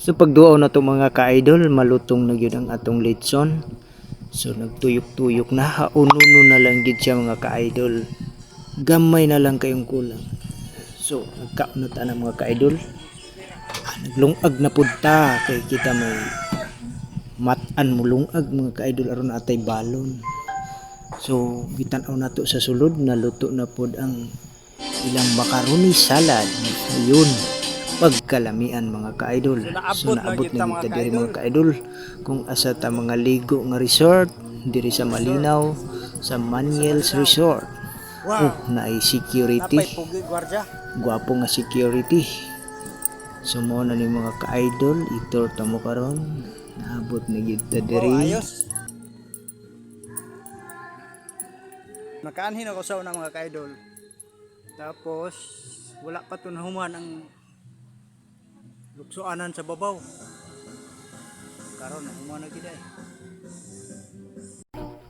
So pagduaw na to mga ka-idol, malutong na gyud ang atong litson. So nagtuyok-tuyok na, haununo na lang gid siya mga ka-idol. Gamay na lang kayong kulang. So nagkaunot na mga ka-idol. Naglungag na pud ta kay kita may matan mo lungag mga ka-idol aron atay balon. So gitan-aw nato sa sulod, naluto na pud ang ilang macaroni salad. Ayun, pagkalamian mga ka-idol. So naabot na kita diri mga ka-idol kung asa ta mga ligo nga resort diri sa Malinaw sa Maniels Resort. Oh, naay security. Gwapo nga security. So mo na ni mga ka-idol, itor ta mo karon. Naabot na gid ta diri. Nakaanhin ako sa una mga ka-idol. Tapos wala pa to nahuman ang luksuanan sa babaw. Karon nahuman na gid ay.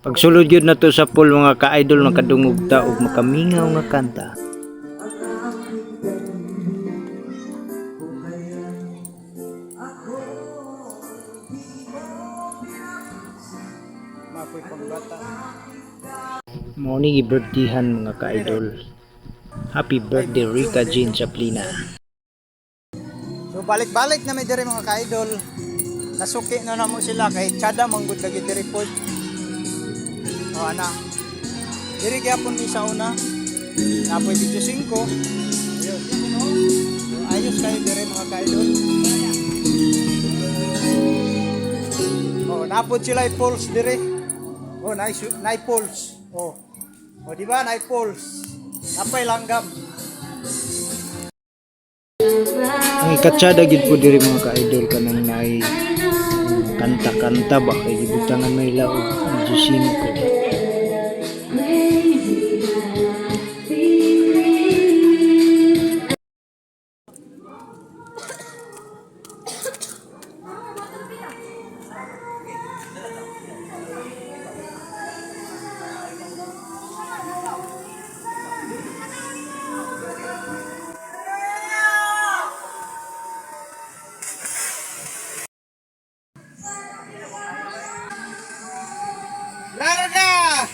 Pagsulod gyud na to sa pool mga ka-idol, makadungog ta og makamingaw nga kanta. Mapoy pangbata. Mao ni birthdayhan mga ka-idol. Happy birthday Rica Jean Chaplina. So balik-balik na may diri mga ka-idol. Nasuki na namo sila kay tsada manggod lagi diri pod. O ana. Diri gyapon mi sa una. Napoy video 5. Ayun. So, ayos kayo diri mga ka-idol. Oh, napod sila i-pulse diri. Oh, nice pulse. Oh. Oh, di ba? Night pulse. Napay langgam. Ang ikatsada gid po diri mga ka-idol kanang naay kanta-kanta ba kay gibutangan may laog Jusin ko. Larga!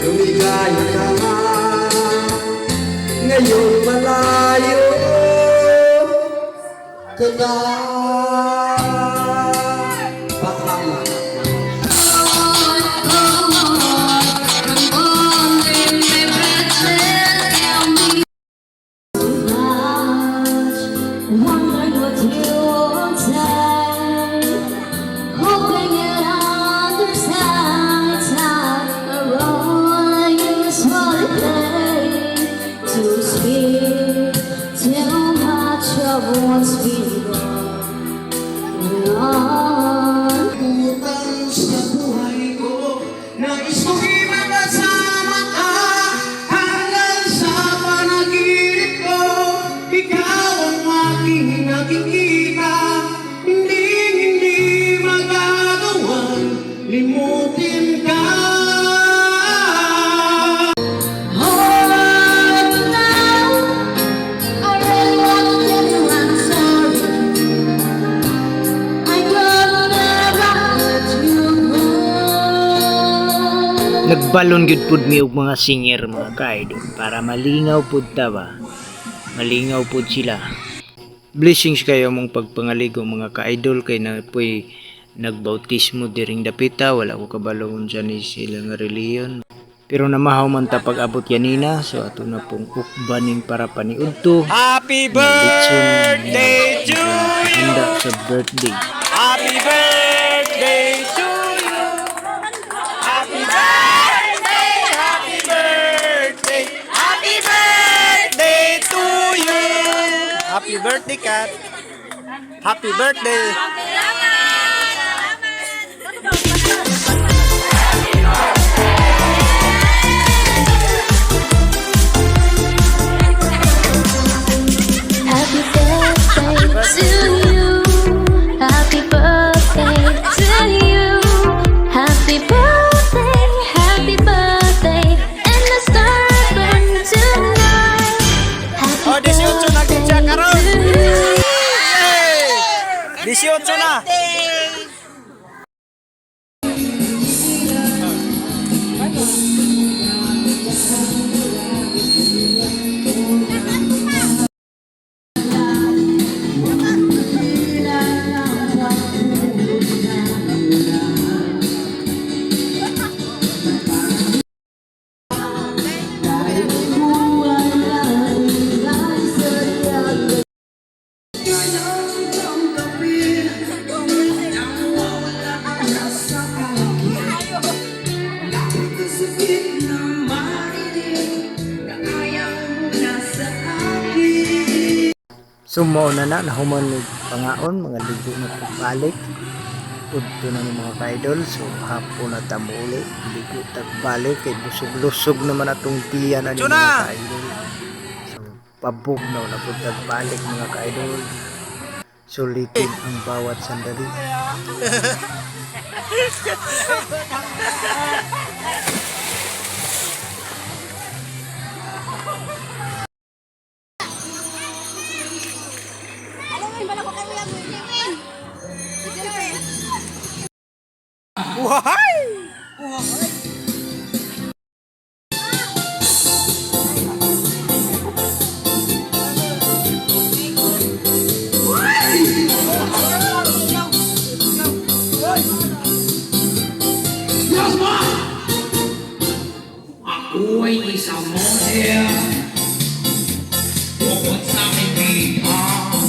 Lumigaya ka nga ngayon malayo ka na. Wondering what you would say, hoping you'd understand it's not a role I use for the day to speak too much of what's been gone. Utang sa buhay ko, nais kong makasama ka hanggang sa panaginip ko. Ikaw ang aking nakikita, hindi magagawang limutin ka. Nagbalon gyud pud mi og mga singer mga ka-idol para malingaw pud ta ba. Malingaw pud sila. Blessings kayo mong pagpangaligo mga ka-idol kay na nagbautismo diring dapita, wala ko kabalo unsa ni sila nga reliyon. Pero namahaw man ta pag-abot yanina, so ato na pong ukbaning para paniudto. Happy na litson birthday to na you! handa sa birthday. Happy birthday to you! Happy birthday! Happy birthday! Happy birthday to you! Happy birthday, Kat! Happy birthday! Happy birthday to you. Happy birthday to you. Happy birthday, and the star burn tonight. Happy Oh, 18 na gid siya karon. to you. 18 na! So mao na nahuman ni pangaon mga ligo na pagbalik. Udto na ni mga ka-idol. So hapon na tamo uli. Ligo tagbalik kay busog-lusog naman atong tiyan ani Tuna! mga ka-idol. So pabugnaw na pud tagbalik mga ka-idol. Sulitin ang bawat sandali. Why? Ako'y isang model bukod sa kaibigan.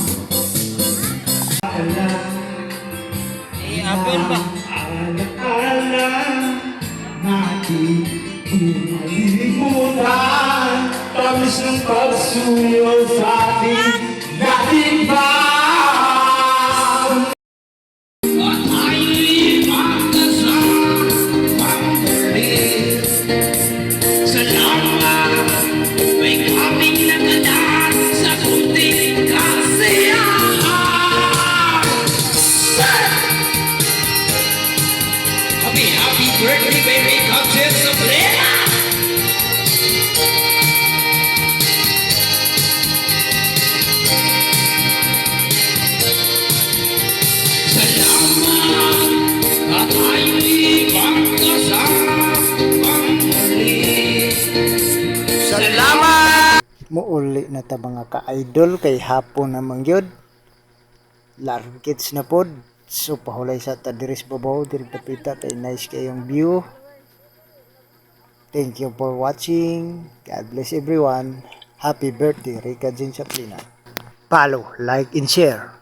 Apple ba? Alaala natin kinalimutan. Tamis ng pagsuyo sa ating dating bang. At tayo'y magkasama ulit. Salamat, may kaming nagadaan sa kunting kasiyahan. Happy birthday, baby, contest of Lena. Salamat, at tayo'y magkasama ulit. Salamat! Muuli na ta mga ka-idol kay hapon na mangyod. Larong kids na pod. So pahulay sa ta diri sa babaw diri tapita kay nice kayong view. Thank you for watching. God bless everyone. Happy birthday Rica Jean Chaplina. Follow, like and share.